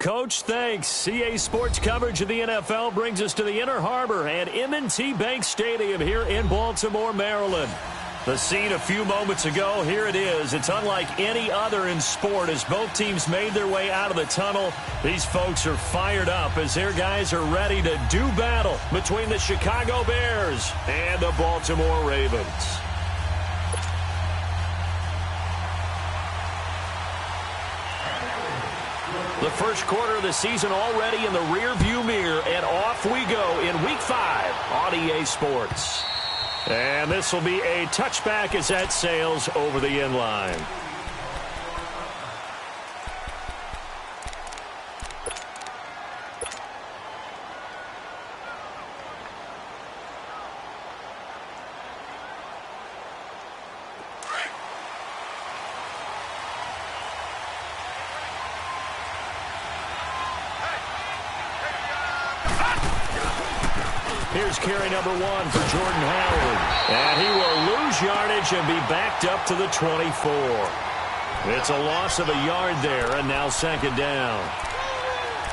Coach, thanks. CA Sports coverage of the NFL brings us to the Inner Harbor and M&T Bank Stadium here in Baltimore, Maryland. The scene a few moments ago, here it is. It's unlike any other in sport as both teams made their way out of the tunnel. These folks are fired up as their guys are ready to do battle between the Chicago Bears and the Baltimore Ravens. The first quarter of the season already in the rearview mirror, and off we go in Week 5 on EA Sports. And this will be a touchback as that sails over the end line. Here's carry number 1 for Jordan Howard. And he will lose yardage and be backed up to the 24. It's a loss of a yard there, and now second down.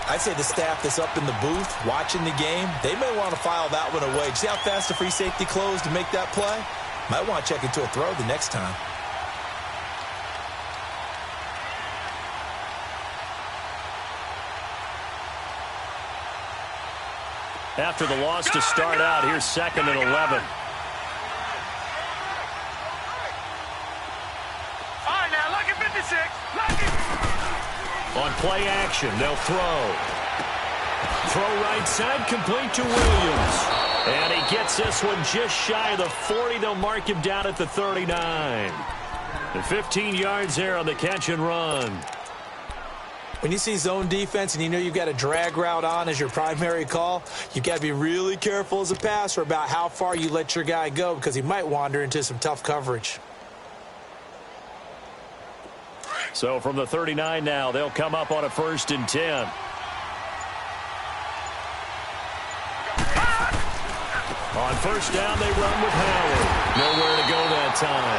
I'd say the staff that's up in the booth watching the game, they may want to file that one away. See how fast the free safety closed to make that play? Might want to check into a throw the next time. After the loss to start out, here's second and 11. All right, now, lucky 56. Lucky. On play action, they'll throw. Throw right side, complete to Williams. And he gets this one just shy of the 40. They'll mark him down at the 39. The 15 yards there on the catch and run. When you see zone defense and you know you've got a drag route on as your primary call, you've got to be really careful as a passer about how far you let your guy go because he might wander into some tough coverage. So from the 39 now, they'll come up on a 1st and 10. On first down, they run with Howard. Nowhere to go that time.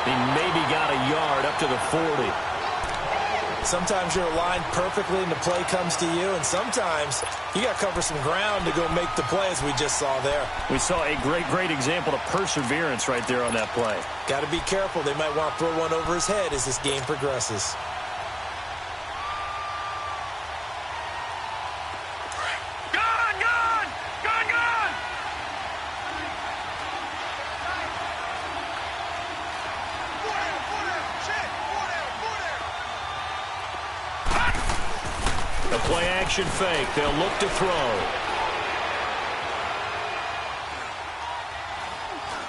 He maybe got a yard up to the 40. Sometimes you're aligned perfectly and the play comes to you, and sometimes you got to cover some ground to go make the play, as we just saw there. We saw a great example of perseverance right there on that play. Got to be careful. They might want to throw one over his head as this game progresses. Play action fake. They'll look to throw.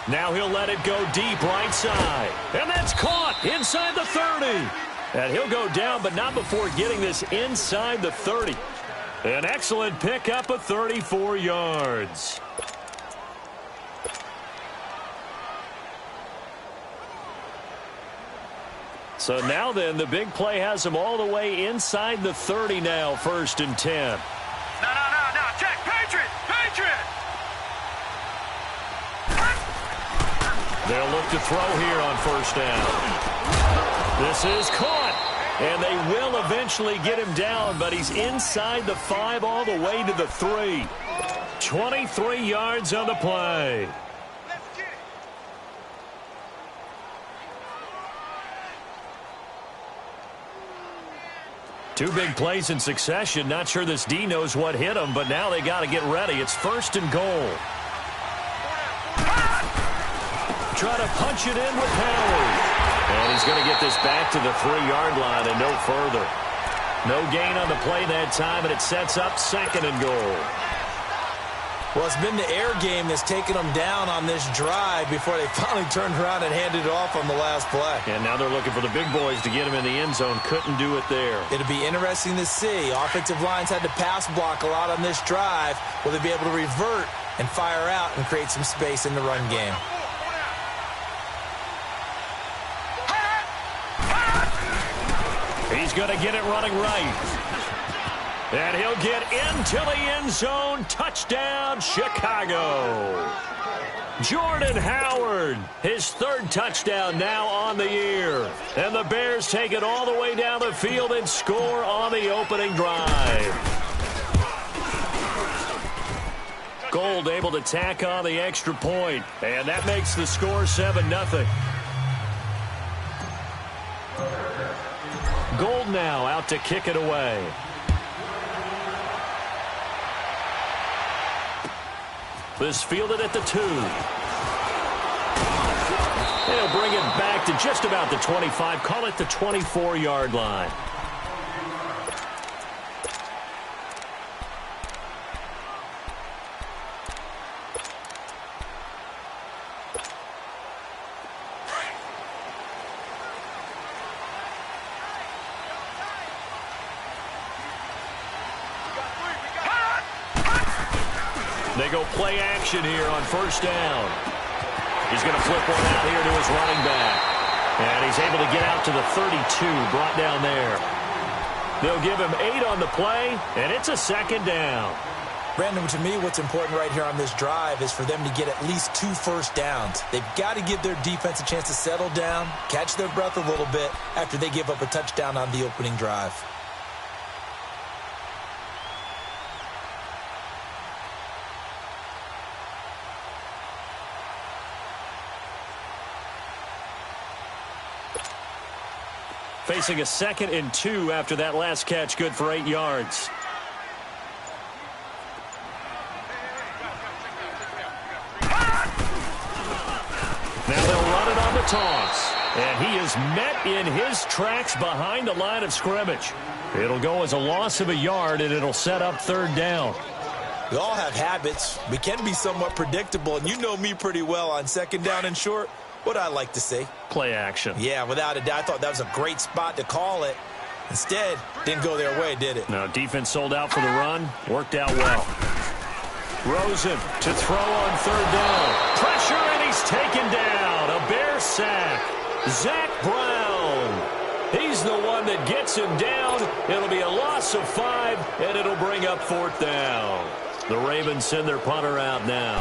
Now he'll let it go deep right side. And that's caught inside the 30. And he'll go down, but not before getting this inside the 30. An excellent pickup of 34 yards. So now then, the big play has him all the way inside the 30 now, 1st and 10. No. Check. Patriot. They'll look to throw here on 1st down. This is caught. And they will eventually get him down, but he's inside the 5 all the way to the 3. 23 yards on the play. Two big plays in succession. Not sure this D knows what hit him, but now they got to get ready. It's 1st and goal. Try to punch it in with Howard. And he's going to get this back to the 3-yard line and no further. No gain on the play that time, and it sets up 2nd and goal. Well, it's been the air game that's taken them down on this drive before they finally turned around and handed it off on the last play. And now they're looking for the big boys to get him in the end zone. Couldn't do it there. It'll be interesting to see. Offensive lines had to pass block a lot on this drive. Will they be able to revert and fire out and create some space in the run game? He's going to get it running right. And he'll get into the end zone. Touchdown, Chicago. Jordan Howard, his third touchdown now on the year. And the Bears take it all the way down the field and score on the opening drive. Gold able to tack on the extra point, and that makes the score 7-0. Gold now out to kick it away. This fielded at the 2. They'll bring it back to just about the 25, call it the 24-yard line. They go play action here on first down. He's going to flip one out here to his running back. And he's able to get out to the 32, brought down there. They'll give him 8 on the play, and it's a second down. Brandon, to me, what's important right here on this drive is for them to get at least 2 first downs. They've got to give their defense a chance to settle down, catch their breath a little bit after they give up a touchdown on the opening drive. Facing a 2nd and 2 after that last catch, good for 8 yards. Now they'll run it on the toss. And he is met in his tracks behind the line of scrimmage. It'll go as a loss of a yard, and it'll set up 3rd down. We all have habits. We can be somewhat predictable, and you know me pretty well on 2nd down and short. What I like to say? Play action. Yeah, without a doubt. I thought that was a great spot to call it. Instead, didn't go their way, did it? No, defense sold out for the run. Worked out well. Rosen to throw on 3rd down. Pressure, and he's taken down. A Bear sack. Zach Brown. He's the one that gets him down. It'll be a loss of 5, and it'll bring up 4th down. The Ravens send their punter out now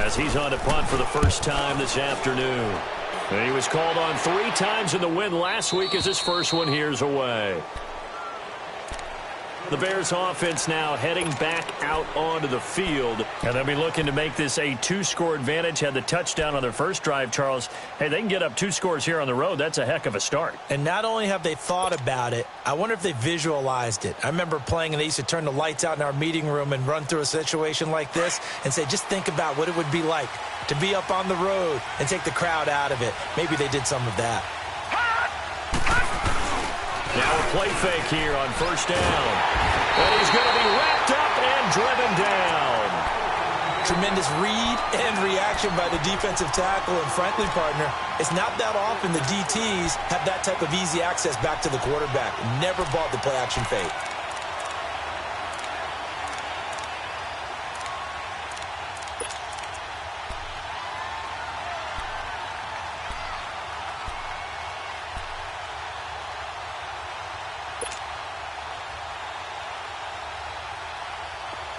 as he's on to punt for the first time this afternoon. And he was called on 3 times in the win last week as his first one here's away. The Bears offense now heading back out onto the field. And they'll be looking to make this a 2-score advantage. Had the touchdown on their first drive, Charles. Hey, they can get up 2 scores here on the road. That's a heck of a start. And not only have they thought about it, I wonder if they visualized it. I remember playing, and they used to turn the lights out in our meeting room and run through a situation like this and say, just think about what it would be like to be up on the road and take the crowd out of it. Maybe they did some of that. Now a play fake here on first down. And he's going to be wrapped up and driven down. Tremendous read and reaction by the defensive tackle. And frankly, partner, it's not that often the DTs have that type of easy access back to the quarterback. Never bought the play action fake.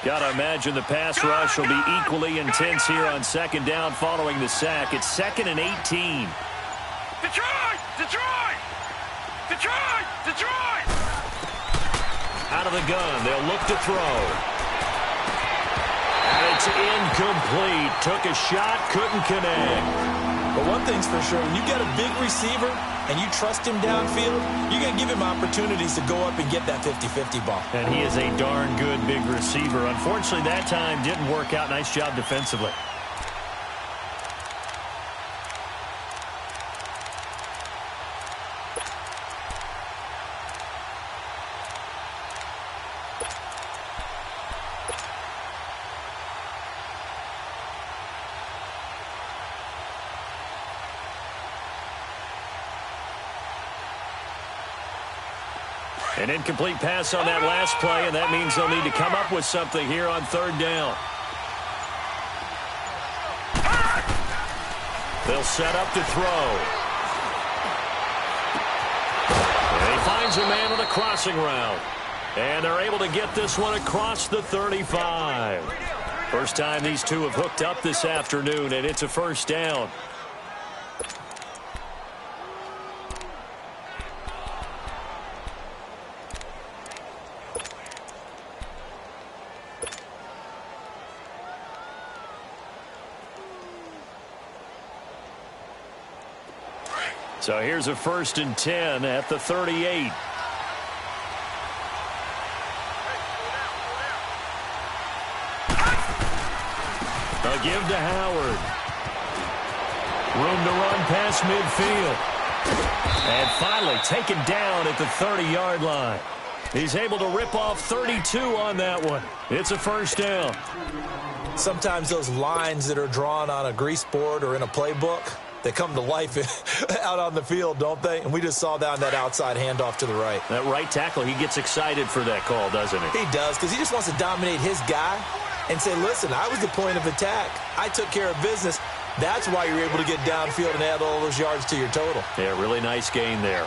Got to imagine the pass rush will be equally intense here on 2nd down following the sack. It's 2nd and 18. Detroit! Detroit! Detroit! Detroit! Out of the gun, they'll look to throw. And it's incomplete. Took a shot, couldn't connect. But one thing's for sure, when you get a big receiver and you trust him downfield, you're going to give him opportunities to go up and get that 50-50 ball. And he is a darn good big receiver. Unfortunately, that time didn't work out. Nice job defensively. An incomplete pass on that last play, and that means they'll need to come up with something here on 3rd down. They'll set up to throw. And he finds a man on a crossing route. And they're able to get this one across the 35. First time these two have hooked up this afternoon, and it's a first down. So here's a 1st and 10 at the 38. A give to Howard. Room to run past midfield. And finally taken down at the 30-yard line. He's able to rip off 32 on that one. It's a first down. Sometimes those lines that are drawn on a grease board or in a playbook, they come to life out on the field, don't they? And we just saw that on that outside handoff to the right. That right tackle, he gets excited for that call, doesn't he? He does, because he just wants to dominate his guy and say, listen, I was the point of attack. I took care of business. That's why you're able to get downfield and add all those yards to your total. Yeah, really nice gain there.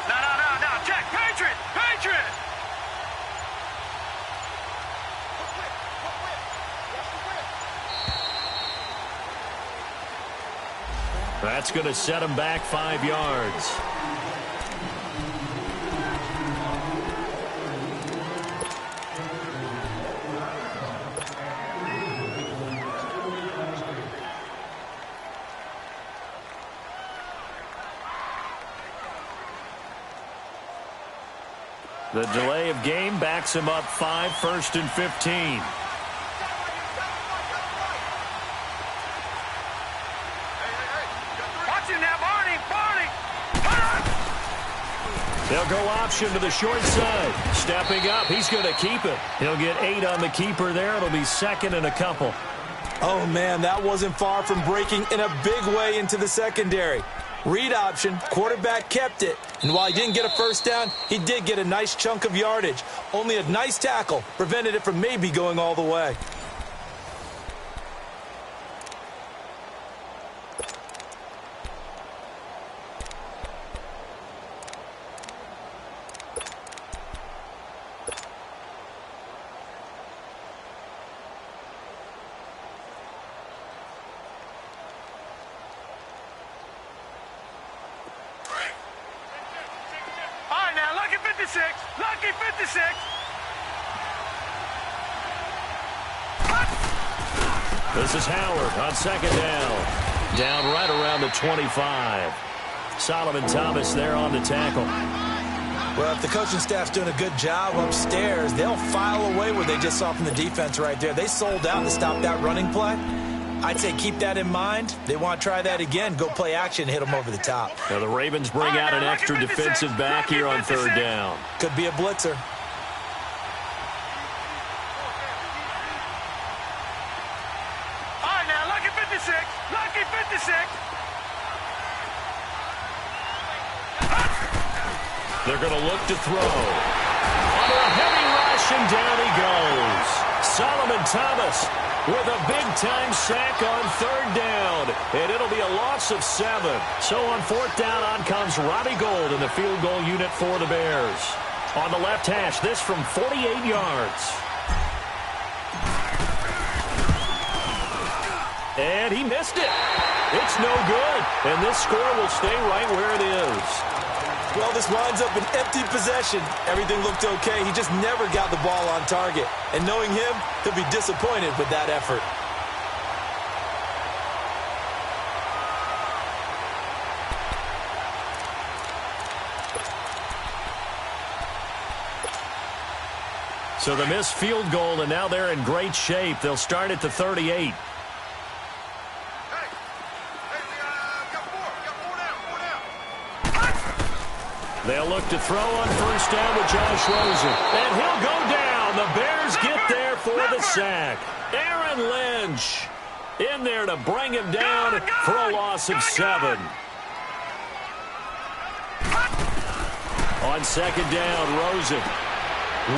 No, Jack, Patriot! That's going to set him back 5 yards. The delay of game backs him up 5, 1st and 15. They'll go option to the short side. Stepping up, he's going to keep it. He'll get 8 on the keeper there. It'll be 2nd and a couple. Oh, man, that wasn't far from breaking in a big way into the secondary. Read option, quarterback kept it. And while he didn't get a first down, he did get a nice chunk of yardage. Only a nice tackle prevented it from maybe going all the way. Lucky 56. This is Howard on 2nd down. Down right around the 25. Solomon Thomas there on the tackle. Well, if the coaching staff's doing a good job upstairs, they'll file away what they just saw from the defense right there. They sold out to stop that running play. I'd say keep that in mind. They want to try that again. Go play action, hit them over the top. Now the Ravens bring out an extra defensive back here on 3rd down. Could be a blitzer. All right, now, lucky 56. Lucky 56. They're going to look to throw. Under a heavy rush, and down he goes. Solomon Thomas with a big-time sack on 3rd down, and it'll be a loss of 7. So on 4th down, on comes Robbie Gould in the field goal unit for the Bears. On the left hash, this from 48 yards. And he missed it. It's no good, and this score will stay right where it is. Well, this winds up an empty possession. Everything looked okay. He just never got the ball on target. And knowing him, he'll be disappointed with that effort. So the missed field goal, and now they're in great shape. They'll start at the 38. They'll look to throw on 1st down with Josh Rosen. And he'll go down. The Bears get there for the sack. Aaron Lynch in there to bring him down for a loss of 7. On 2nd down, Rosen.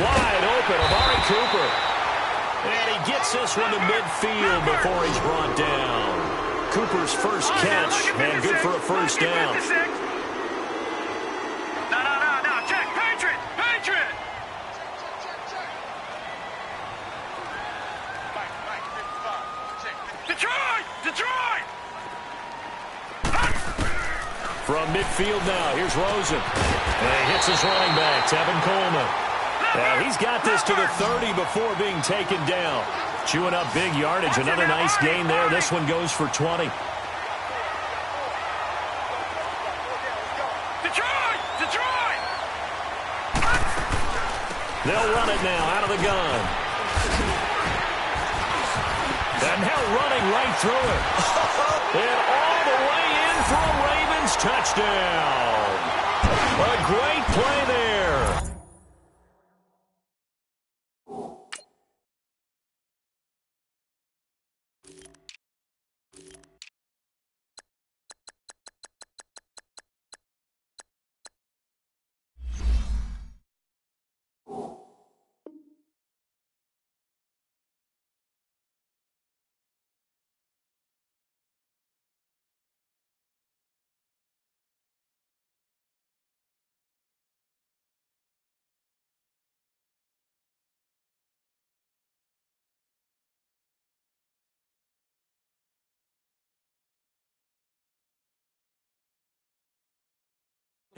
Wide open, Amari Cooper. And he gets this one to midfield before he's brought down. Cooper's first catch, and good for a first down. No, check, Patriot! Detroit! From midfield now, here's Rosen. And he hits his running back, Tevin Coleman. Now, he's got this to the 30 before being taken down. Chewing up big yardage. Another nice gain there. This one goes for 20. Detroit! They'll run it now out of the gun. And now running right through it. And all the way in for a Ravens touchdown. A great play there.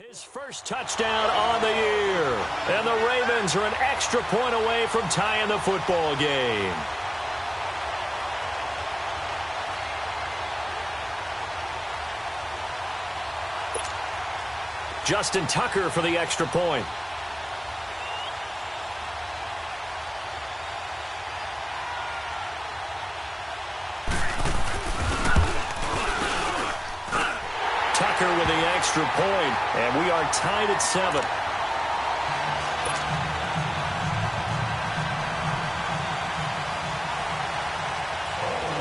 His first touchdown on the year. And the Ravens are an extra point away from tying the football game. Justin Tucker for the extra point. With the extra point, and we are tied at 7.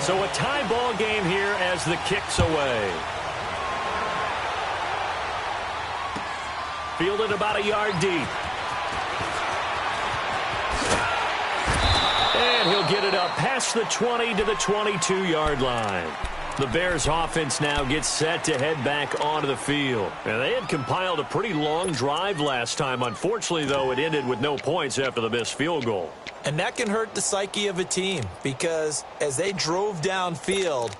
So a tie ball game here as the kick's away. Fielded about a yard deep. And he'll get it up past the 20 to the 22-yard line. The Bears offense now gets set to head back onto the field. And they had compiled a pretty long drive last time. Unfortunately, though, it ended with no points after the missed field goal. And that can hurt the psyche of a team because as they drove downfield,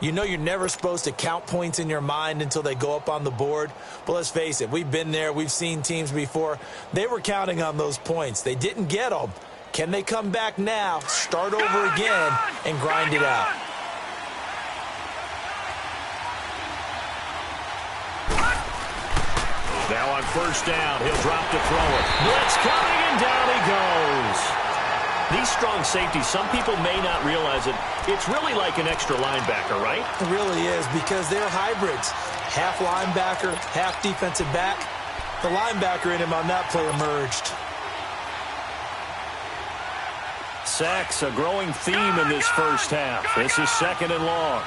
you know you're never supposed to count points in your mind until they go up on the board. But let's face it, we've been there. We've seen teams before. They were counting on those points. They didn't get them. Can they come back now, start over again, and grind it out? Now on first down, he'll drop to throw it. Blitz coming, and down he goes. These strong safeties, some people may not realize it. It's really like an extra linebacker, right? It really is because they're hybrids. Half linebacker, half defensive back. The linebacker in him on that play emerged. Sacks, a growing theme in this first half. This is 2nd and long.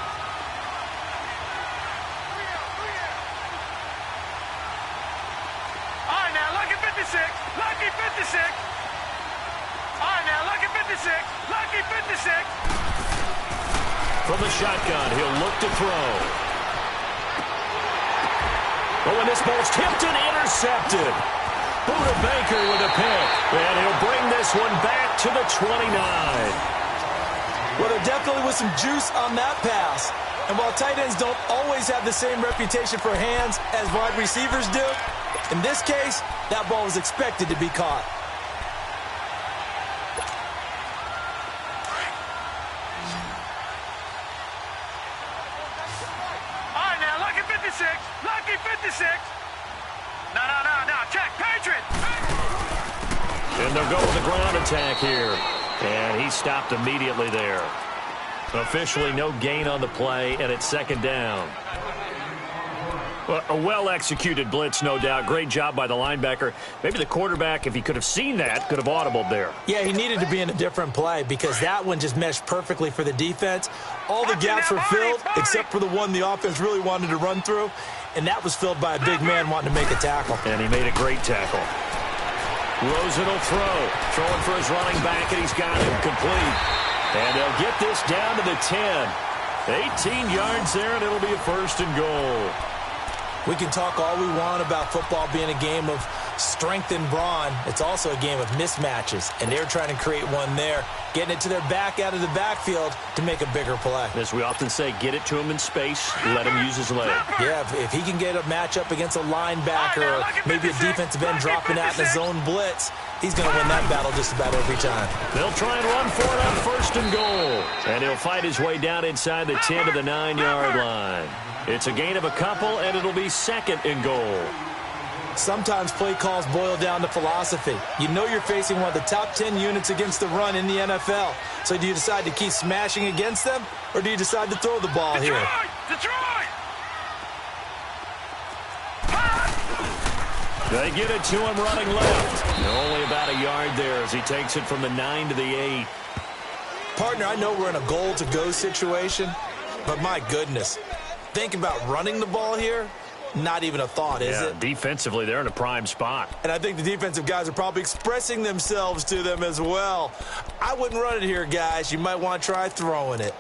Lucky 56. All right, now, lucky 56. Lucky 56. From the shotgun, he'll look to throw. Oh, and this ball's tipped and intercepted. Buda Baker with a pick. And he'll bring this one back to the 29. Well, there definitely was some juice on that pass. And while tight ends don't always have the same reputation for hands as wide receivers do, in this case, that ball was expected to be caught. All right, now, lucky 56. Lucky 56. No. Check, Patriot. And they'll go with the ground attack here. And he stopped immediately there. Officially no gain on the play, and it's 2nd down. Well, a well-executed blitz, no doubt. Great job by the linebacker. Maybe the quarterback, if he could have seen that, could have audibled there. Yeah, he needed to be in a different play because that one just meshed perfectly for the defense. All the gaps were filled except for the one the offense really wanted to run through, and that was filled by a big man wanting to make a tackle. And he made a great tackle. Rosen will throw. Throwing for his running back, and he's got him complete. And they'll get this down to the 10. 18 yards there, and it'll be a 1st and goal. We can talk all we want about football being a game of strength and brawn. It's also a game of mismatches, and they're trying to create one there, getting it to their back out of the backfield to make a bigger play. As we often say, get it to him in space, let him use his leg. Yeah, if he can get a matchup against a linebacker or maybe a defensive end dropping out in a zone blitz, he's going to win that battle just about every time. They'll try and run for it on 1st and goal. And he'll fight his way down inside the 10 to the 9-yard line. It's a gain of a couple, and it'll be 2nd and goal. Sometimes play calls boil down to philosophy. You know you're facing one of the top 10 units against the run in the NFL. So do you decide to keep smashing against them, or do you decide to throw the ball here? Detroit! They get it to him running left. Only about a yard there as he takes it from the 9 to the 8. Partner, I know we're in a goal-to-go situation, but my goodness. Think about running the ball here. Not even a thought, is it? Defensively, they're in a prime spot. And I think the defensive guys are probably expressing themselves to them as well. I wouldn't run it here, guys. You might want to try throwing it.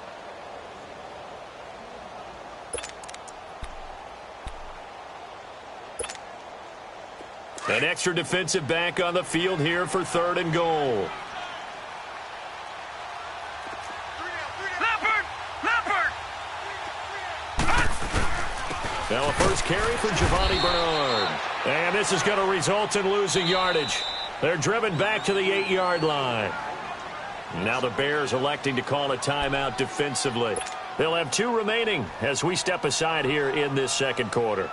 An extra defensive back on the field here for 3rd and goal. Now a first carry for Giovanni Bernard. And this is going to result in losing yardage. They're driven back to the 8-yard line. Now the Bears electing to call a timeout defensively. They'll have 2 remaining as we step aside here in this 2nd quarter.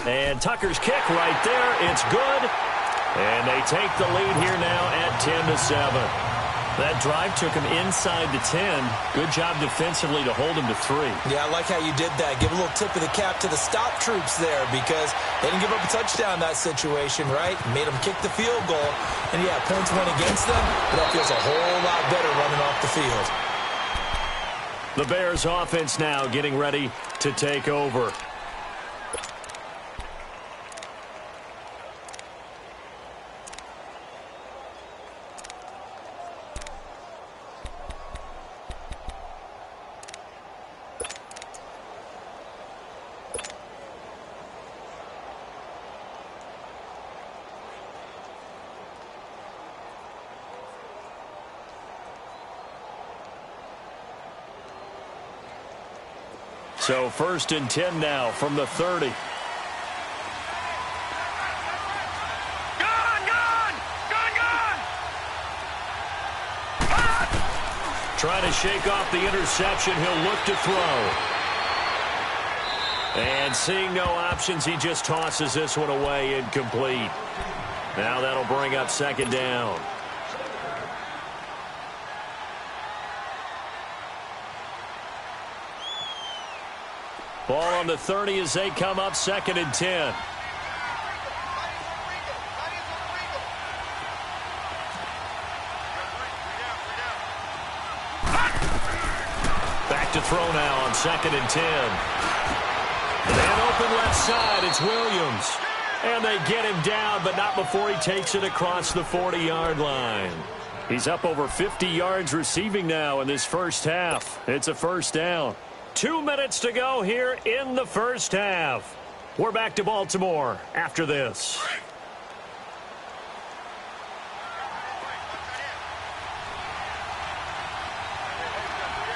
And Tucker's kick right there. It's good. And they take the lead here now at 10-7. That drive took him inside the 10. Good job defensively to hold him to 3. Yeah, I like how you did that. Give a little tip of the cap to the stop troops there because they didn't give up a touchdown in that situation, right? Made them kick the field goal. And, yeah, points went against them, but that feels a whole lot better running off the field. The Bears offense now getting ready to take over. So 1st and 10 now from the 30. Gone! Trying to shake off the interception. He'll look to throw. And seeing no options, he just tosses this one away, incomplete. Now that'll bring up 2nd down. Ball on the 30 as they come up 2nd and 10. Back to throw now on 2nd and 10. And open left side, it's Williams. And they get him down, but not before he takes it across the 40-yard line. He's up over 50 yards receiving now in this first half. It's a 1st down. 2 minutes to go here in the first half. We're back to Baltimore after this.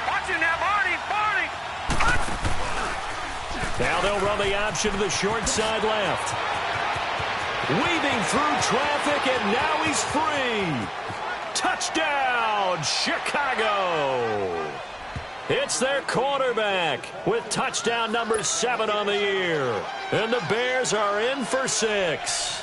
Watch it now, Barney! Now they'll run the option to the short side left. Weaving through traffic, and now he's free. Touchdown, Chicago! It's their quarterback with touchdown number 7 on the year. And the Bears are in for 6.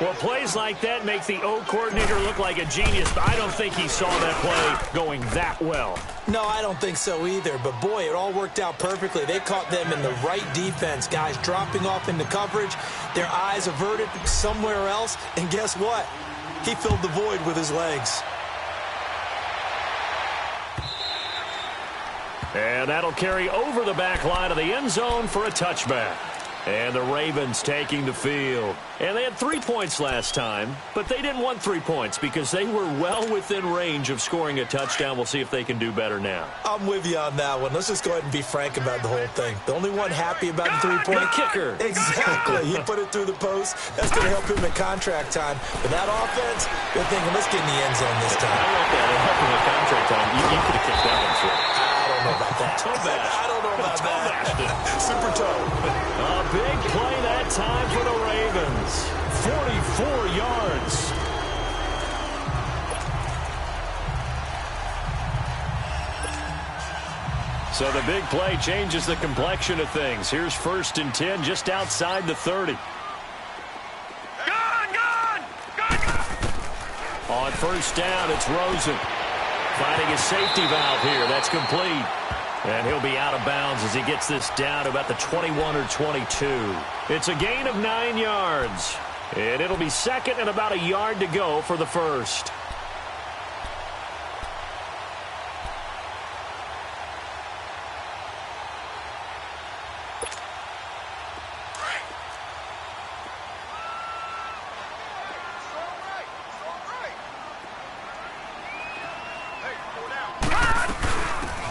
Well, plays like that make the O coordinator look like a genius, but I don't think he saw that play going that well. No, I don't think so either. But, boy, it all worked out perfectly. They caught them in the right defense. Guys dropping off into coverage, their eyes averted somewhere else. And guess what? He filled the void with his legs. And that'll carry over the back line of the end zone for a touchback. And the Ravens taking the field. And they had 3 points last time, but they didn't want 3 points because they were well within range of scoring a touchdown. We'll see if they can do better now. I'm with you on that one. Let's just go ahead and be frank about the whole thing. The only one happy about the 3-point kicker. Exactly. He put it through the post. That's going to help him in contract time. But that offense, they're thinking, let's get in the end zone this time. I want that. It helped him in contract time. You could have kicked that one for him. I don't know about that. I don't know about that. Super toe. A big play that time for the Ravens. 44 yards. So the big play changes the complexion of things. Here's 1st and 10 just outside the 30. Gone! On 1st down, it's Rosen. Finding a safety valve here. That's complete. And he'll be out of bounds as he gets this down to about the 21 or 22. It's a gain of 9 yards. And it'll be 2nd and about a yard to go for the 1st.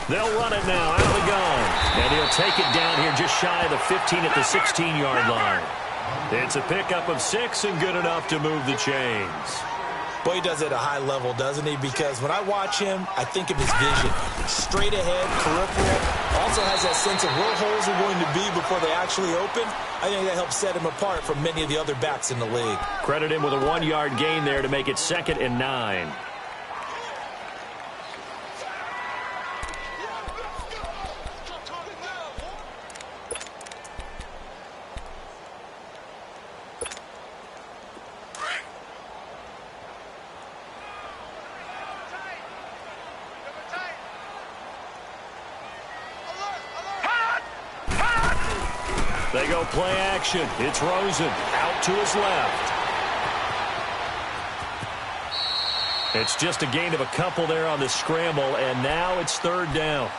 They'll run it now out of the gun. And he'll take it down here just shy of the 15 at the 16-yard line. It's a pickup of 6 and good enough to move the chains. Boy, he does it at a high level, doesn't he? Because when I watch him, I think of his vision. Straight ahead, peripheral. Also has that sense of where holes are going to be before they actually open. I think that helps set him apart from many of the other backs in the league. Credit him with a 1-yard gain there to make it 2nd and 9. They go play action. It's Rosen out to his left. It's just a gain of a couple there on the scramble, and now it's 3rd down.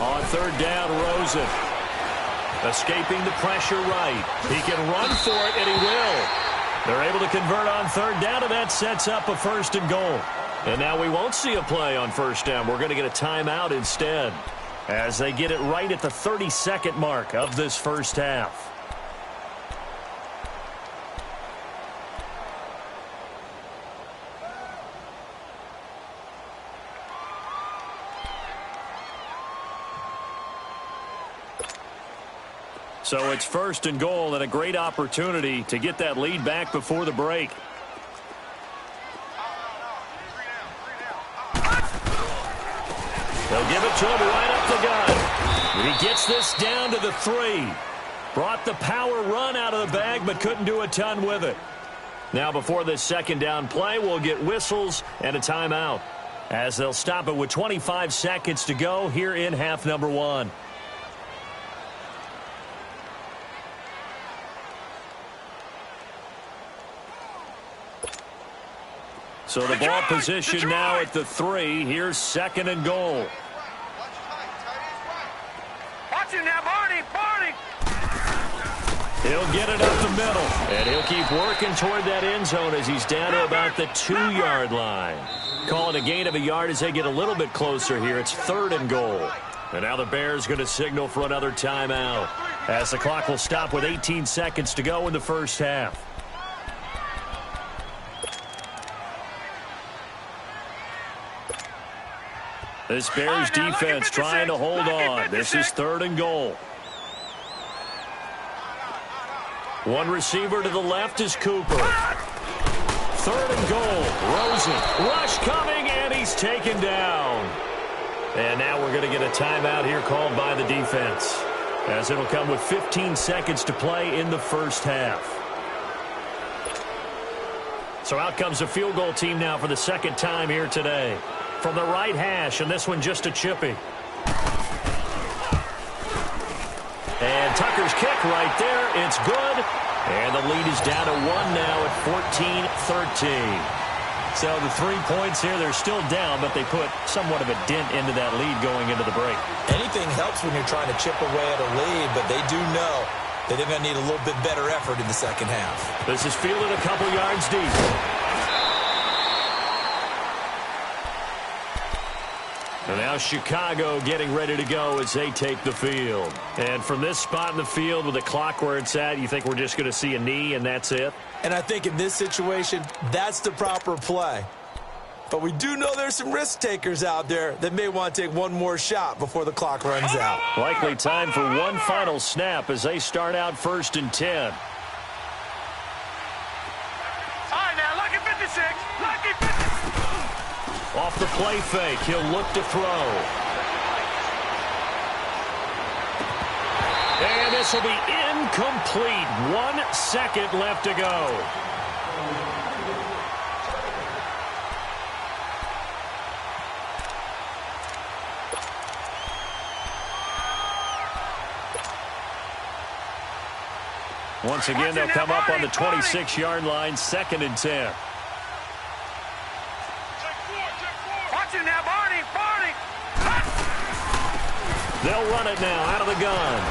On 3rd down, Rosen. Escaping the pressure right. He can run for it, and he will. They're able to convert on 3rd down, and that sets up a 1st and goal. And now we won't see a play on 1st down. We're going to get a timeout instead as they get it right at the 32nd mark of this 1st half. So it's 1st and goal and a great opportunity to get that lead back before the break. They'll give it to him right up the gut. He gets this down to the 3. Brought the power run out of the bag, but couldn't do a ton with it. Now before this 2nd down play, we'll get whistles and a timeout, as they'll stop it with 25 seconds to go here in half number 1. So the ball position now at the 3. Here's 2nd and goal. Watch him now, Barney! He'll get it up the middle, and he'll keep working toward that end zone as he's down to about the 2-yard line. Calling a gain of a yard as they get a little bit closer here. It's 3rd and goal. And now the Bears going to signal for another timeout, as the clock will stop with 18 seconds to go in the 1st half. This Bears defense trying to hold on. This is 3rd and goal. One receiver to the left is Cooper. 3rd and goal. Rosen. Rush coming, and he's taken down. And now we're going to get a timeout here called by the defense. as it'll come with 15 seconds to play in the first half. So out comes the field goal team now for the second time here today. From the right hash, and this one just a chippy. And Tucker's kick right there. It's good. And the lead is down to 1 now at 14-13. So the 3 points here, they're still down, but they put somewhat of a dent into that lead going into the break. Anything helps when you're trying to chip away at a lead, but they do know that they're going to need a little bit better effort in the second half. This is fielded a couple yards deep. And now Chicago getting ready to go as they take the field. And from this spot in the field with the clock where it's at, you think we're just going to see a knee and that's it? And I think in this situation, that's the proper play. But we do know there's some risk takers out there that may want to take one more shot before the clock runs out. Likely time for one final snap as they start out 1st and 10. All right, now, lucky 56. Lucky 56. Off the play fake, he'll look to throw. And this will be incomplete. 1 second left to go. Once again, they'll come up on the 26-yard line, 2nd and 10. They'll run it now out of the gun.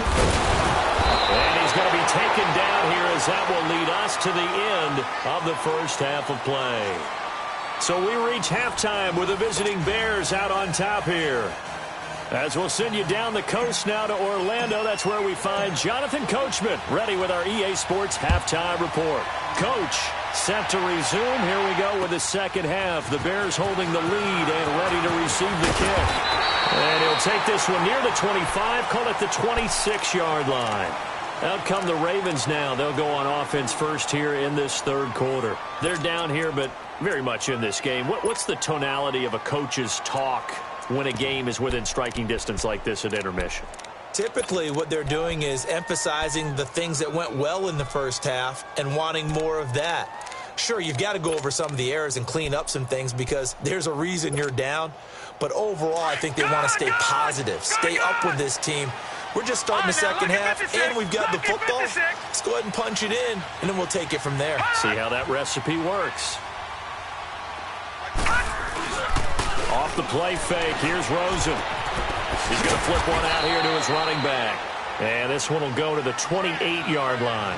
And he's going to be taken down here as that will lead us to the end of the first half of play. So we reach halftime with the visiting Bears out on top here. As we'll send you down the coast now to Orlando, that's where we find Jonathan Coachman ready with our EA Sports halftime report. Coach, set to resume. Here we go with the second half. The Bears holding the lead and ready to receive the kick. And he'll take this one near the 25, call it the 26-yard line. Out come the Ravens now. They'll go on offense first here in this third quarter. They're down here, but very much in this game. What's the tonality of a coach's talk when a game is within striking distance like this at intermission? Typically, what they're doing is emphasizing the things that went well in the first half and wanting more of that. Sure, you've got to go over some of the errors and clean up some things because there's a reason you're down. But overall, I think they want to stay positive, stay up with this team. We're just starting the second half, and we've got the football. Let's go ahead and punch it in, and then we'll take it from there. See how that recipe works. Off the play fake, here's Rosen. He's going to flip one out here to his running back. And this one will go to the 28-yard line.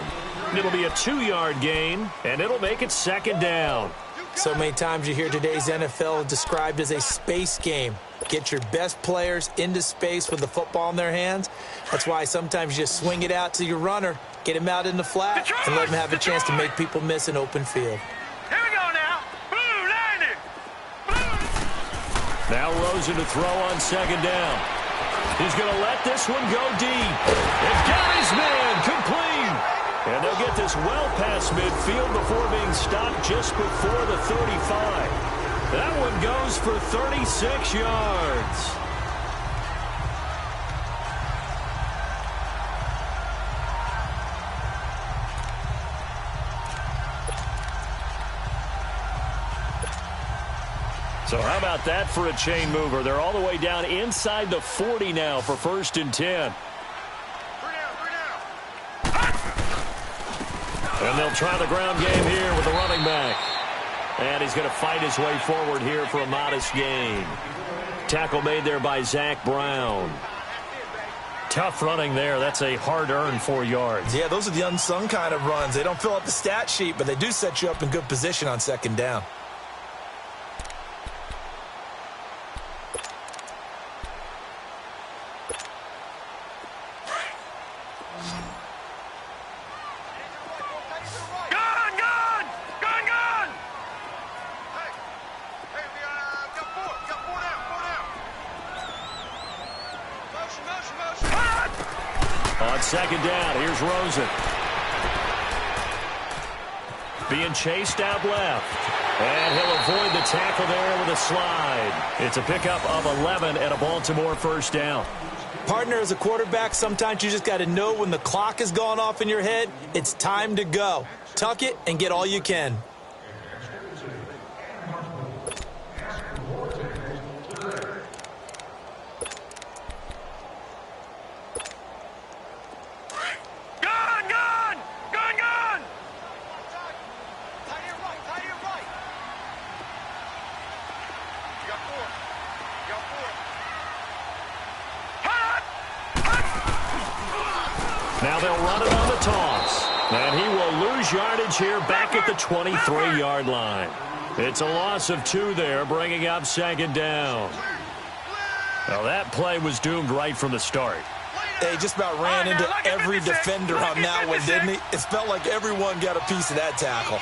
It'll be a 2-yard gain, and it'll make it 2nd down. So many times you hear today's NFL described as a space game. Get your best players into space with the football in their hands. That's why sometimes you just swing it out to your runner, get him out in the flat, and let him have a chance to make people miss an open field. Here we go now. Blue 90. Blue. Now Rosen to throw on 2nd down. He's going to let this one go deep. And Gary's man complete. And they'll get this well past midfield before being stopped just before the 35. That one goes for 36 yards. So how about that for a chain mover? They're all the way down inside the 40 now for 1st and 10. And they'll try the ground game here with the running back. And he's going to fight his way forward here for a modest gain. Tackle made there by Zach Brown. Tough running there. That's a hard-earned 4 yards. Yeah, those are the unsung kind of runs. They don't fill out the stat sheet, but they do set you up in good position on 2nd down. On 2nd down, here's Rosen. Being chased out left. And he'll avoid the tackle there with a slide. It's a pickup of 11 and a Baltimore 1st down. Partner, as a quarterback, sometimes you just got to know when the clock has gone off in your head, it's time to go. Tuck it and get all you can. Now they'll run it on the toss. And he will lose yardage here back at the 23-yard line. It's a loss of 2 there, bringing up second down. Now that play was doomed right from the start. They just about ran into every defender on that one, didn't he? It felt like everyone got a piece of that tackle.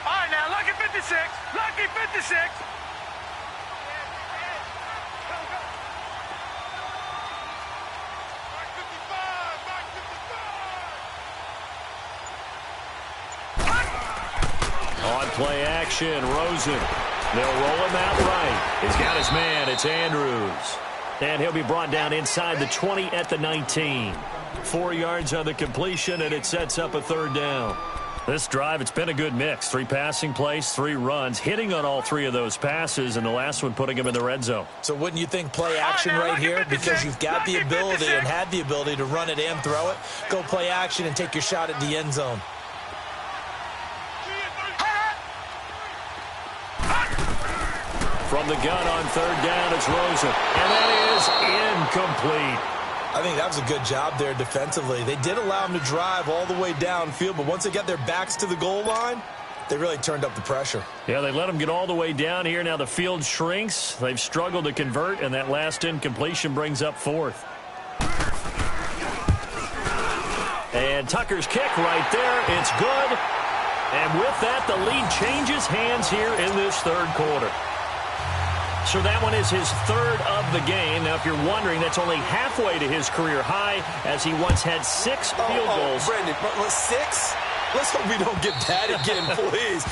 All right, now, lucky 56. Lucky 56. On play action, Rosen. They'll roll him out right. He's got his man. It's Andrews. And he'll be brought down inside the 20 at the 19. 4 yards on the completion, and it sets up a third down. This drive, it's been a good mix. 3 passing plays, 3 runs, hitting on all 3 of those passes, and the last one putting him in the red zone. So wouldn't you think play action right here? Because you've got the ability and had the ability to run it and throw it. Go play action and take your shot at the end zone. From the gun on third down, it's Rosen. And that is incomplete. I think that was a good job there defensively. They did allow him to drive all the way downfield, but once they got their backs to the goal line, they really turned up the pressure. Yeah, they let him get all the way down here. Now the field shrinks. They've struggled to convert, and that last incompletion brings up 4th. And Tucker's kick right there. It's good. And with that, the lead changes hands here in this third quarter. So that one is his 3rd of the game. Now, if you're wondering, that's only halfway to his career high, as he once had 6 field goals. Brendan, 6? Let's hope we don't get that again, please.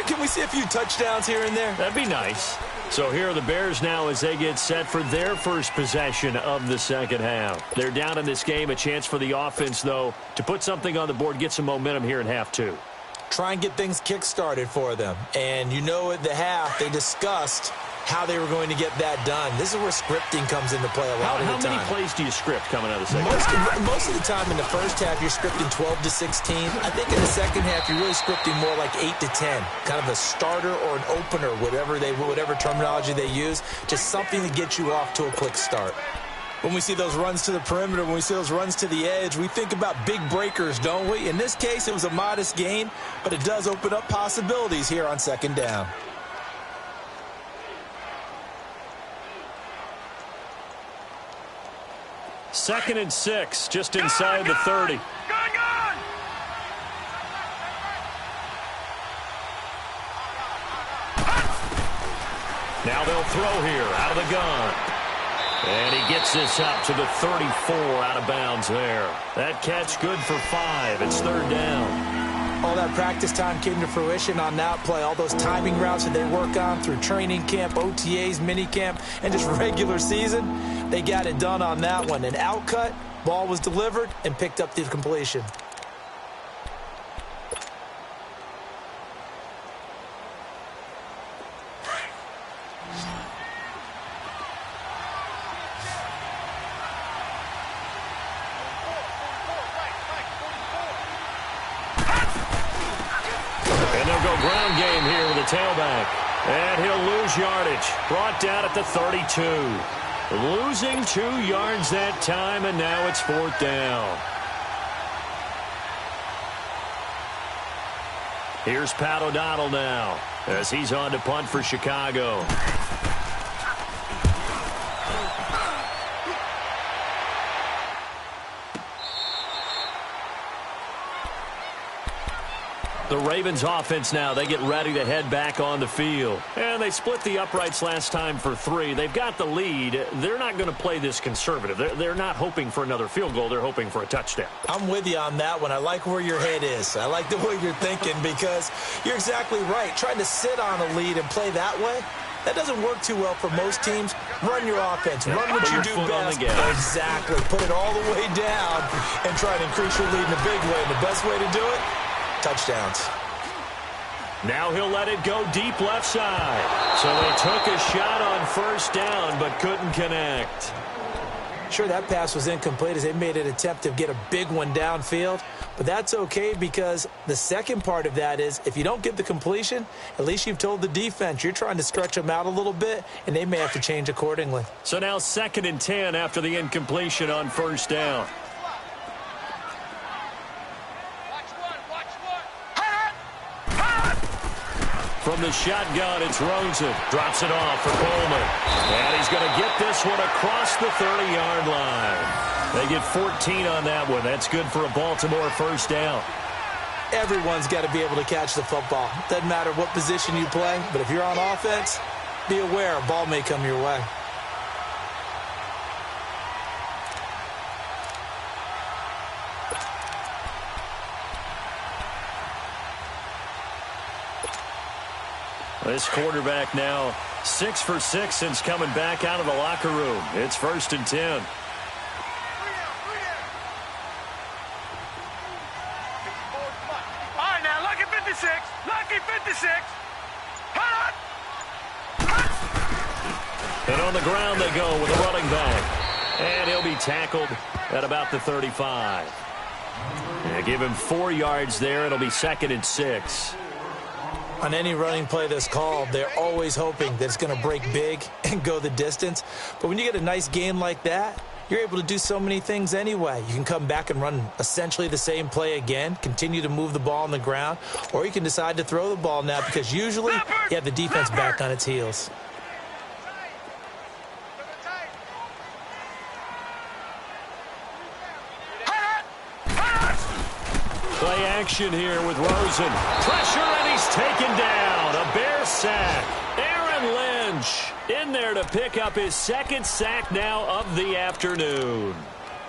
Can we see a few touchdowns here and there? That'd be nice. So here are the Bears now as they get set for their first possession of the second half. They're down in this game. A chance for the offense, though, to put something on the board, get some momentum here in half 2. Try and get things kick-started for them. And you know at the half, they discussed how they were going to get that done. This is where scripting comes into play a lot of the time. How many plays do you script coming out of the second half? Most of the time in the first half, you're scripting 12 to 16. I think in the second half, you're really scripting more like 8 to 10. Kind of a starter or an opener, whatever terminology they use. Just something to get you off to a quick start. When we see those runs to the perimeter, when we see those runs to the edge, we think about big breakers, don't we? In this case, it was a modest gain, but it does open up possibilities here on second down. Second and 6, just inside the 30. Now they'll throw here out of the gun. And he gets this up to the 34 out of bounds there. That catch good for 5. It's third down. All that practice time came to fruition on that play. All those timing routes that they work on through training camp, OTAs, minicamp, and just regular season, they got it done on that one. An outcut, ball was delivered, and picked up the completion. Ground game here with the tailback. And he'll lose yardage. Brought down at the 32. Losing 2 yards that time, and now it's 4th down. Here's Pat O'Donnell now as he's on to punt for Chicago. The Ravens offense now, they get ready to head back on the field. And they split the uprights last time for 3. They've got the lead. They're not going to play this conservative. They're not hoping for another field goal. They're hoping for a touchdown. I'm with you on that one. I like where your head is. I like the way you're thinking because you're exactly right. Trying to sit on a lead and play that way, That doesn't work too well for most teams. Run your offense. Run what you do best. Exactly. Put it all the way down and try to increase your lead in a big way. And the best way to do it, touchdowns. Now he'll let it go deep left side. So they took a shot on first down but couldn't connect. Sure, that pass was incomplete as they made an attempt to get a big one downfield. But that's okay because the second part of that is if you don't get the completion, at least you've told the defense you're trying to stretch them out a little bit, and they may have to change accordingly. So now 2nd and 10 after the incompletion on first down. From the shotgun, it's Rosen. Drops it off for Coleman. And he's going to get this one across the 30-yard line. They get 14 on that one. That's good for a Baltimore first down. Everyone's got to be able to catch the football. Doesn't matter what position you play, but if you're on offense, be aware a ball may come your way. This quarterback now 6 for 6 since coming back out of the locker room. It's 1st and 10. All right, now, lucky 56. Lucky 56. And on the ground they go with a running back. And he'll be tackled at about the 35. Yeah, give him 4 yards there. It'll be 2nd and 6. On any running play that's called, they're always hoping that it's going to break big and go the distance. But when you get a nice game like that, you're able to do so many things anyway. You can come back and run essentially the same play again, continue to move the ball on the ground, or you can decide to throw the ball now because usually you have the defense back on its heels. Play action here with Rosen. Pressure, and he's taken down. A Bear sack. Aaron Lynch in there to pick up his 2nd sack now of the afternoon.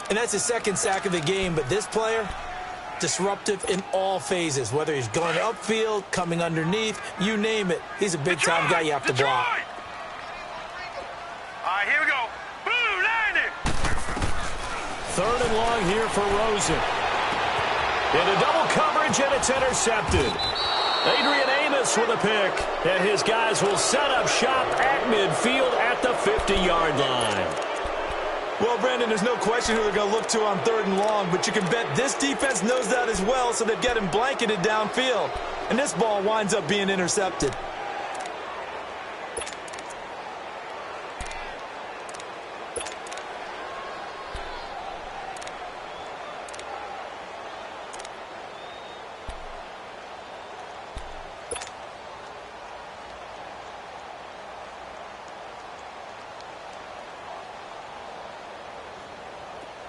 And that's his 2nd sack of the game, but this player, disruptive in all phases, whether he's going upfield, coming underneath, you name it. He's a big-time guy you have to block. All right, here we go. Boom, landed. 3rd and long here for Rosen. Into double coverage, and it's intercepted. Adrian Amos with a pick, and his guys will set up shop at midfield at the 50-yard line. Well, Brandon, there's no question who they're going to look to on 3rd and long, but you can bet this defense knows that as well, so they've got him blanketed downfield. And this ball winds up being intercepted.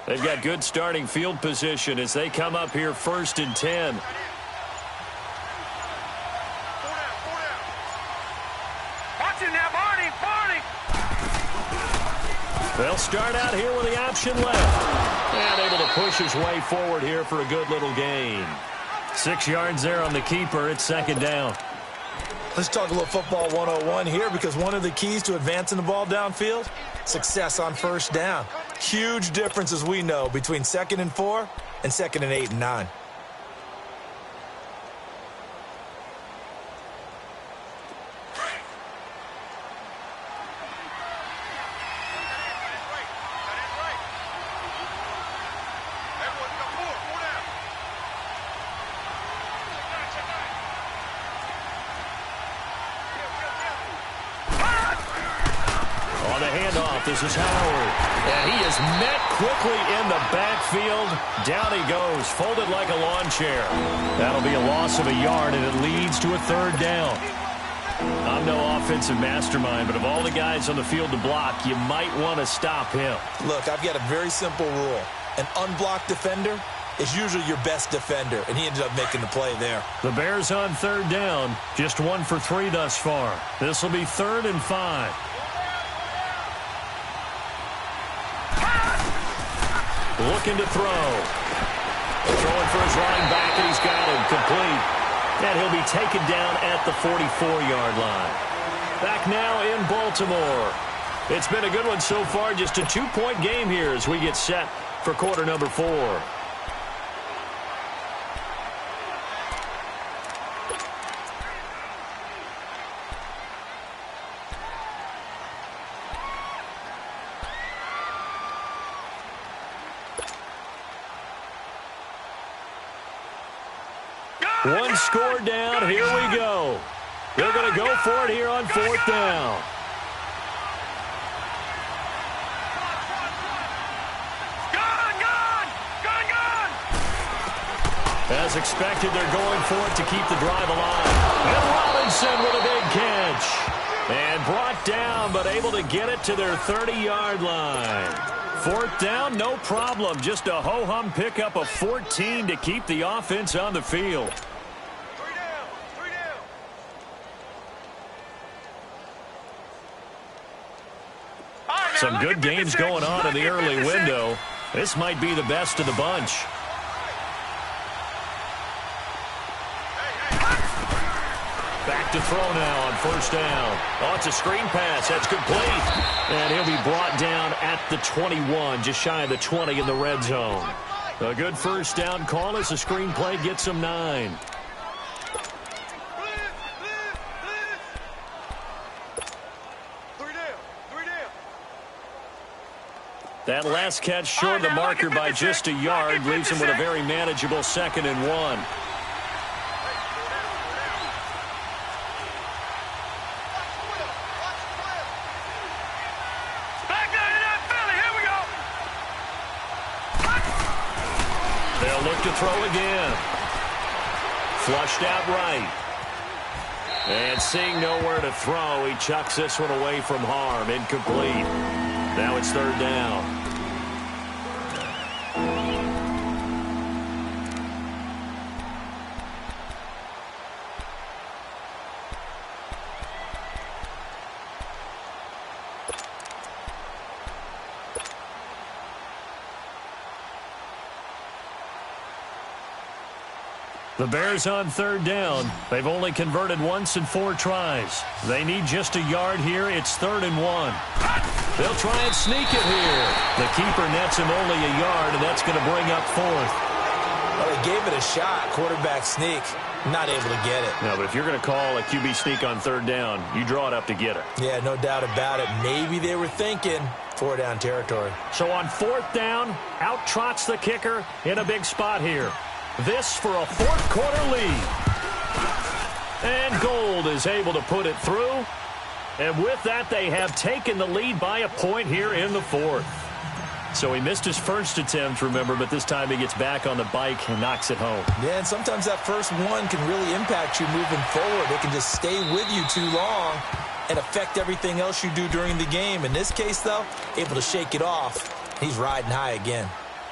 They've got good starting field position as they come up here 1st and 10. Watch it now, Barney, Barney. They'll start out here with the option left. And able to push his way forward here for a good little gain. 6 yards there on the keeper. It's 2nd down. Let's talk a little football 101 here because one of the keys to advancing the ball downfield, success on 1st down. Huge difference, as we know, between 2nd and 4 and 2nd and 8 and 9. This is Howard, and he is met quickly in the backfield. Down he goes, folded like a lawn chair. That'll be a loss of a yard, and it leads to a 3rd down. I'm no offensive mastermind, but of all the guys on the field to block, you might want to stop him. Look, I've got a very simple rule. An unblocked defender is usually your best defender, and he ended up making the play there. The Bears on 3rd down, just 1 for 3 thus far. This will be 3rd and 5. Looking to throw. Throwing for his running back, and he's got him complete. And he'll be taken down at the 44-yard line. Back now in Baltimore. It's been a good one so far. Just a 2-point game here as we get set for quarter number 4. One score down. Here we go. They're going to go for it here on 4th down. As expected, they're going for it to keep the drive alive. And Robinson with a big catch. And brought down, but able to get it to their 30-yard line. 4th down, no problem. Just a ho-hum pickup of 14 to keep the offense on the field. Some good games going on in the early window. This might be the best of the bunch. Back to throw now on 1st down. Oh, it's a screen pass. That's complete. And he'll be brought down at the 21, just shy of the 20 in the red zone. A good 1st down call as the screen play gets him 9. That last catch short of the marker by just a yard leaves him with a very manageable 2nd and 1. They'll look to throw again. Flushed out right. And seeing nowhere to throw, he chucks this one away from harm. Incomplete. Now it's 3rd down. The Bears on 3rd down. They've only converted once in 4 tries. They need just a yard here. It's 3rd and 1. They'll try and sneak it here. The keeper nets him only a yard, and that's going to bring up 4th. Well, they gave it a shot. Quarterback sneak. Not able to get it. No, but if you're going to call a QB sneak on 3rd down, you draw it up to get it. Yeah, no doubt about it. Maybe they were thinking 4 down territory. So on 4th down, out trots the kicker in a big spot here. This for a 4th quarter lead. And Gold is able to put it through. And with that, they have taken the lead by a point here in the 4th. So he missed his first attempt, remember, but this time he gets back on the bike and knocks it home. Yeah, and sometimes that first one can really impact you moving forward. It can just stay with you too long and affect everything else you do during the game. In this case, though, able to shake it off. He's riding high again.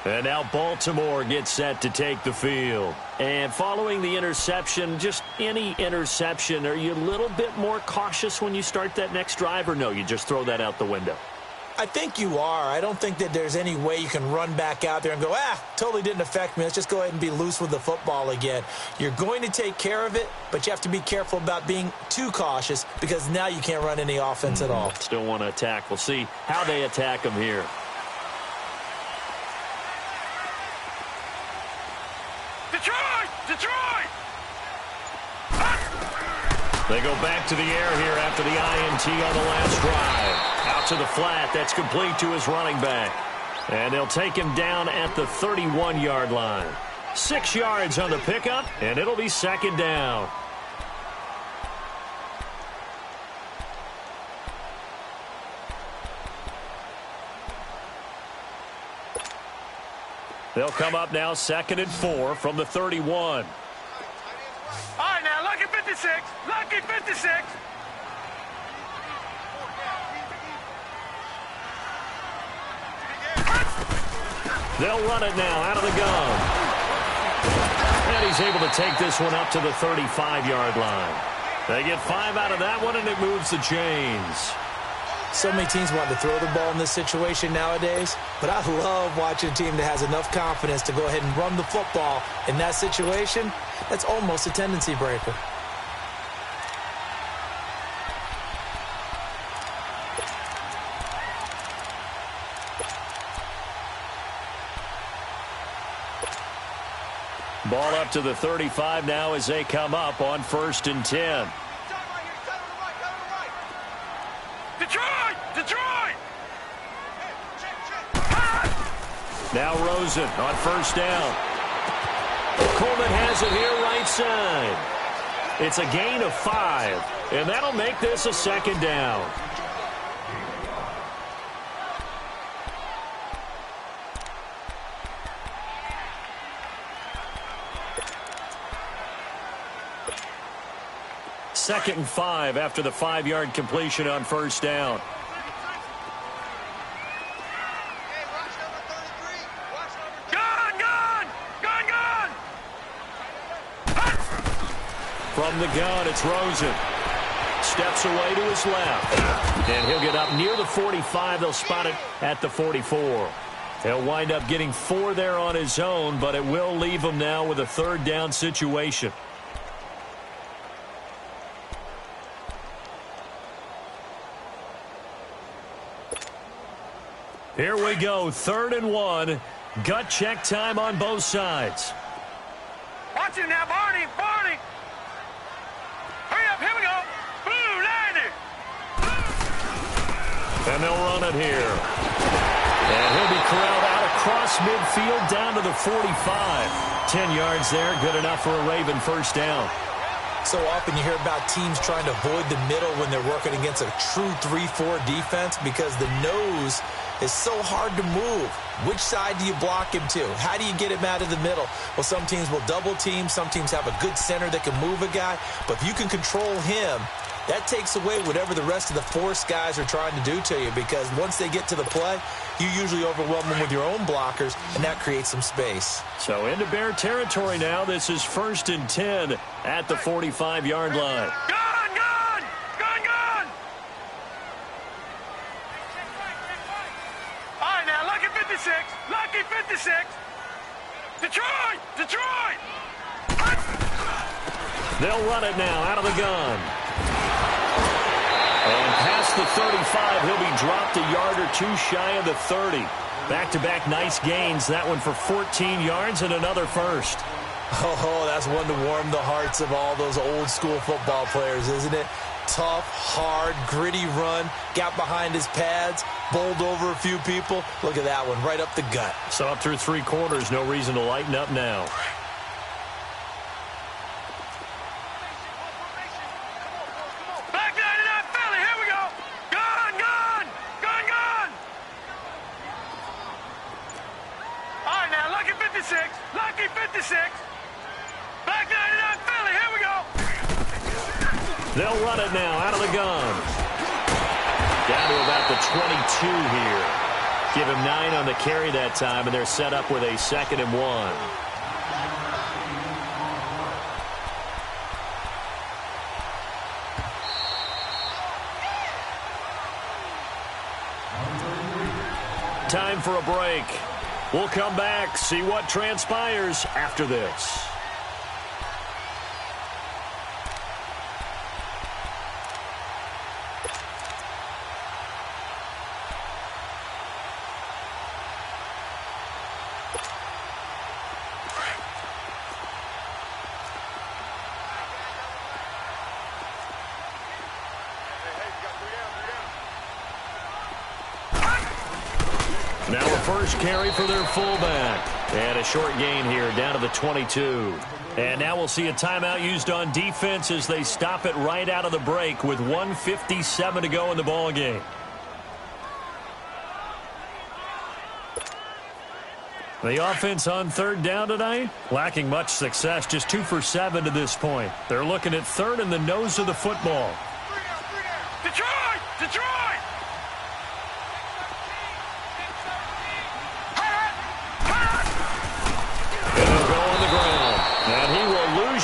And now Baltimore gets set to take the field. And following the interception, just any interception, are you a little bit more cautious when you start that next drive, or no, you just throw that out the window? I think you are. I don't think that there's any way you can run back out there and go, totally didn't affect me. Let's just go ahead and be loose with the football again. You're going to take care of it, but you have to be careful about being too cautious because now you can't run any offense at all. Still want to attack. We'll see how they attack them here. Detroit! They go back to the air here after the INT on the last drive. Out to the flat. That's complete to his running back. And they'll take him down at the 31-yard line. 6 yards on the pickup, and it'll be 2nd down. They'll come up now 2nd and 4 from the 31. All right, now, lucky 56. Lucky 56. They'll run it now out of the gun. And he's able to take this one up to the 35-yard line. They get 5 out of that one, and it moves the chains. So many teams want to throw the ball in this situation nowadays, but I love watching a team that has enough confidence to go ahead and run the football. In that situation, that's almost a tendency breaker. Ball up to the 35 now as they come up on 1st and 10. Detroit! Detroit! Now Rosen on 1st down. Coleman has it here right side. It's a gain of 5, and that'll make this a 2nd down. Second and 5 after the 5-yard completion on 1st down. From the gun, it's Rosen. Steps away to his left. And he'll get up near the 45. They'll spot it at the 44. He'll wind up getting 4 there on his own, but it will leave him now with a 3rd down situation. Here we go, 3rd and 1. Gut check time on both sides. Watch him now, Barney! Barney! Hurry up, here we go! Blue, landed! And they'll run it here. And he'll be corralled out across midfield down to the 45. 10 yards there, good enough for a Raven 1st down. So often you hear about teams trying to avoid the middle when they're working against a true 3-4 defense because the nose is so hard to move. Which side do you block him to? How do you get him out of the middle? Well, some teams will double team. Some teams have a good center that can move a guy. But if you can control him, that takes away whatever the rest of the force guys are trying to do to you because once they get to the play, you usually overwhelm them with your own blockers, and that creates some space. So into Bear territory now. This is 1st and 10 at the 45-yard line. Gun! Gun! Gun! Gun! All right, now, Lucky 56. Lucky 56. Detroit! Detroit! They'll run it now out of the gun. And past the 35, he'll be dropped a yard or 2 shy of the 30. Back-to-back nice gains. That one for 14 yards and another 1st. Oh, that's one to warm the hearts of all those old-school football players, isn't it? Tough, hard, gritty run. Got behind his pads, bowled over a few people. Look at that one, right up the gut. So up through 3 quarters, no reason to lighten up now. Lucky 56. Back 99 Philly. Here we go. They'll run it now out of the gun. Down to about the 22 here. Give him 9 on the carry that time, and they're set up with a 2nd and 1. Time for a break. We'll come back, see what transpires after this. Now a first carry for their fullback. And a short gain here down to the 22. And now we'll see a timeout used on defense as they stop it right out of the break with 1:57 to go in the ballgame. The offense on 3rd down tonight, lacking much success, just 2 for 7 to this point. They're looking at 3rd in the nose of the football. Detroit! Detroit!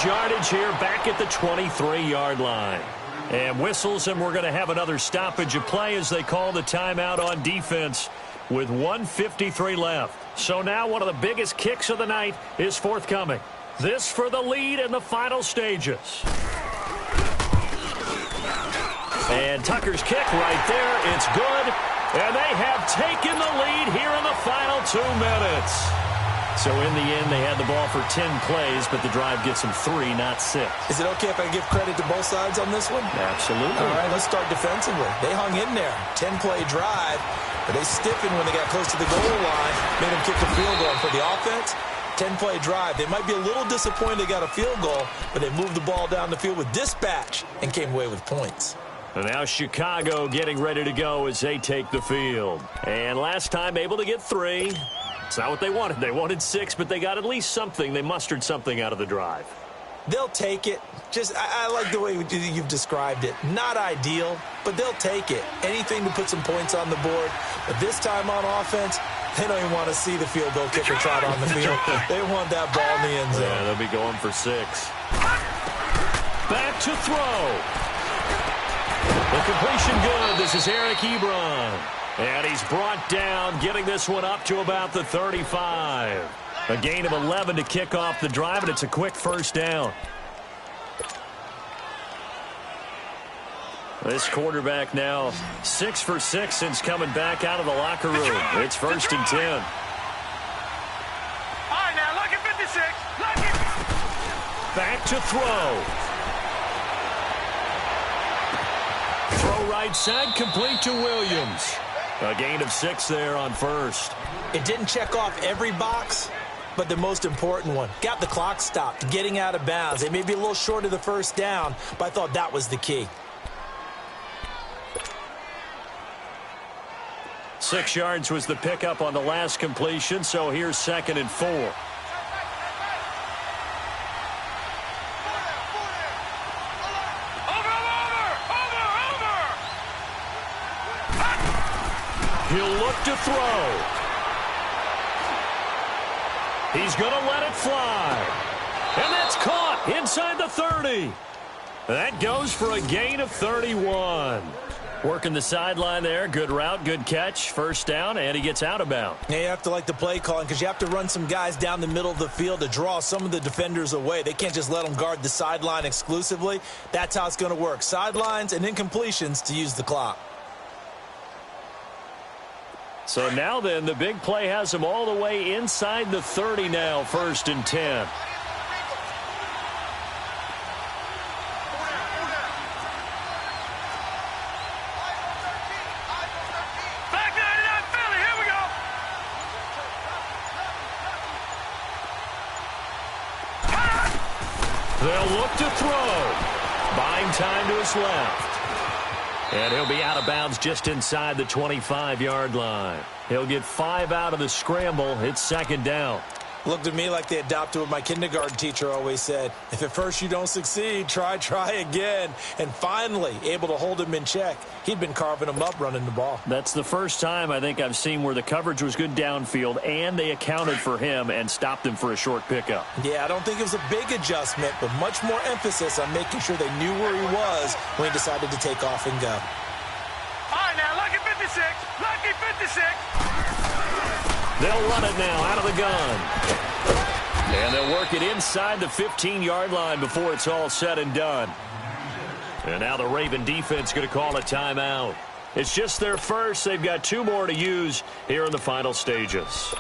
Yardage here back at the 23-yard line. And whistles, and we're going to have another stoppage of play as they call the timeout on defense with 1:53 left. So now one of the biggest kicks of the night is forthcoming. This for the lead in the final stages. And Tucker's kick right there. It's good. And they have taken the lead here in the final 2 minutes. So in the end, they had the ball for 10 plays, but the drive gets them 3, not 6. Is it okay if I give credit to both sides on this one? Absolutely. All right, let's start defensively. They hung in there. 10-play drive, but they stiffened when they got close to the goal line, made them kick the field goal. For the offense, 10-play drive. They might be a little disappointed they got a field goal, but they moved the ball down the field with dispatch and came away with points. And now Chicago getting ready to go as they take the field. And last time able to get 3. It's not what they wanted. They wanted 6, but they got at least something. They mustered something out of the drive. They'll take it. I like the way you've described it. Not ideal, but they'll take it. Anything to put some points on the board. But this time on offense, they don't even want to see the field goal kicker trot on the field. They want that ball in the end zone. Yeah, they'll be going for 6. Back to throw. The completion good. This is Eric Ebron. And he's brought down, getting this one up to about the 35. A gain of 11 to kick off the drive, and it's a quick first down. This quarterback now 6 for 6 since coming back out of the locker room. It's 1st and 10. All right, now, look at 56. Look at... Back to throw. Throw right side, complete to Williams. A gain of 6 there on first. It didn't check off every box, but the most important one. Got the clock stopped, getting out of bounds. They may be a little short of the first down, but I thought that was the key. 6 yards was the pickup on the last completion, so here's 2nd and 4. He'll look to throw. He's going to let it fly. And that's caught inside the 30. That goes for a gain of 31. Working the sideline there. Good route, good catch. First down, and he gets out of bounds. Yeah, you have to like the play calling because you have to run some guys down the middle of the field to draw some of the defenders away. They can't just let them guard the sideline exclusively. That's how it's going to work. Sidelines and incompletions to use the clock. So now then, the big play has him all the way inside the 30 now, 1st and 10. Back 99 Philly, here we go. They'll look to throw. Buying time to his left. And he'll be out of bounds just inside the 25-yard line. He'll get 5 out of the scramble. It's 2nd down. Looked to me like they adopted what my kindergarten teacher always said. If at first you don't succeed, try again. And finally, able to hold him in check. He'd been carving him up running the ball. That's the first time I think I've seen where the coverage was good downfield and they accounted for him and stopped him for a short pickup. Yeah, I don't think it was a big adjustment, but much more emphasis on making sure they knew where he was when he decided to take off and go. All right, now, lucky 56. Lucky 56. They'll run it now out of the gun. And they'll work it inside the 15-yard line before it's all said and done. And now the Raven defense going to call a timeout. It's just their first. They've got 2 more to use here in the final stages.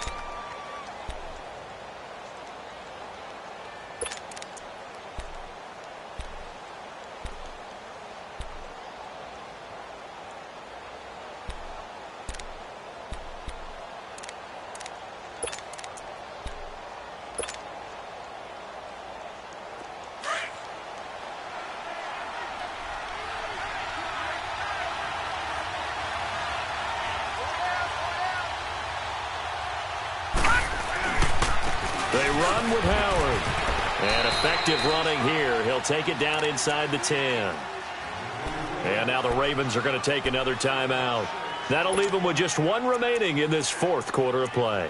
They run with Howard. And effective running here. He'll take it down inside the 10. And now the Ravens are going to take another timeout. That'll leave them with just 1 remaining in this 4th quarter of play.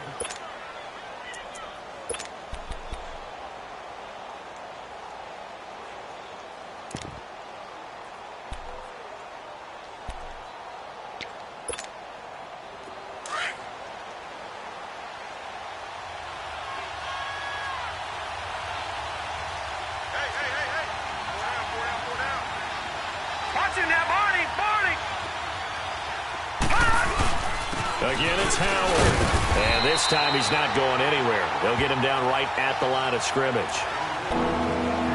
Again, it's Howard. And this time he's not going anywhere. They'll get him down right at the line of scrimmage.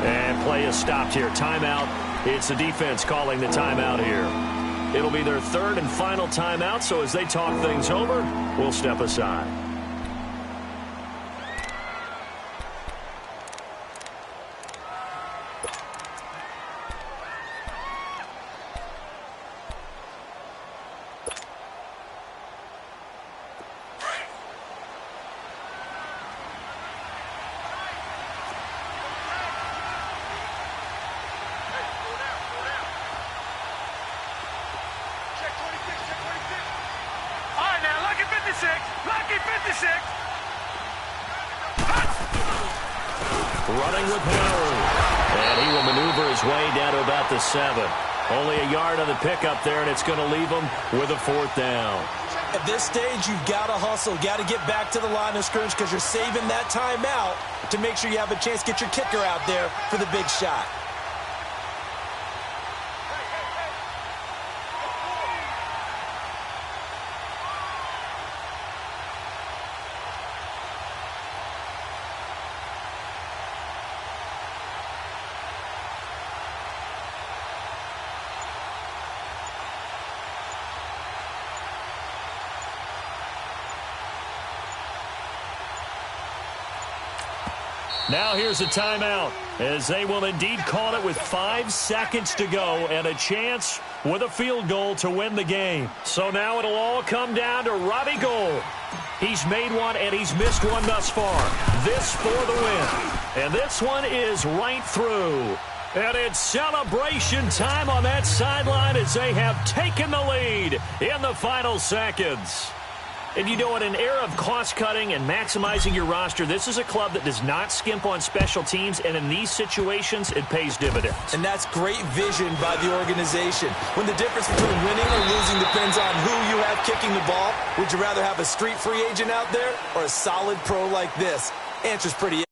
And play is stopped here. Timeout. It's the defense calling the timeout here. It'll be their third and final timeout, so as they talk things over, we'll step aside. Lucky 56. Running with Howard. And he will maneuver his way down to about the 7. Only a yard on the pickup there, and it's going to leave him with a 4th down. At this stage, you've got to hustle, got to get back to the line of scrimmage because you're saving that timeout to make sure you have a chance to get your kicker out there for the big shot. Now here's a timeout, as they will indeed call it with 5 seconds to go and a chance with a field goal to win the game. So now it'll all come down to Robbie Gould. He's made one and he's missed one thus far. This for the win. And this one is right through. And it's celebration time on that sideline as they have taken the lead in the final seconds. And you know, in an era of cost-cutting and maximizing your roster, this is a club that does not skimp on special teams, and in these situations, it pays dividends. And that's great vision by the organization. When the difference between winning or losing depends on who you have kicking the ball, would you rather have a street free agent out there or a solid pro like this? Answer's pretty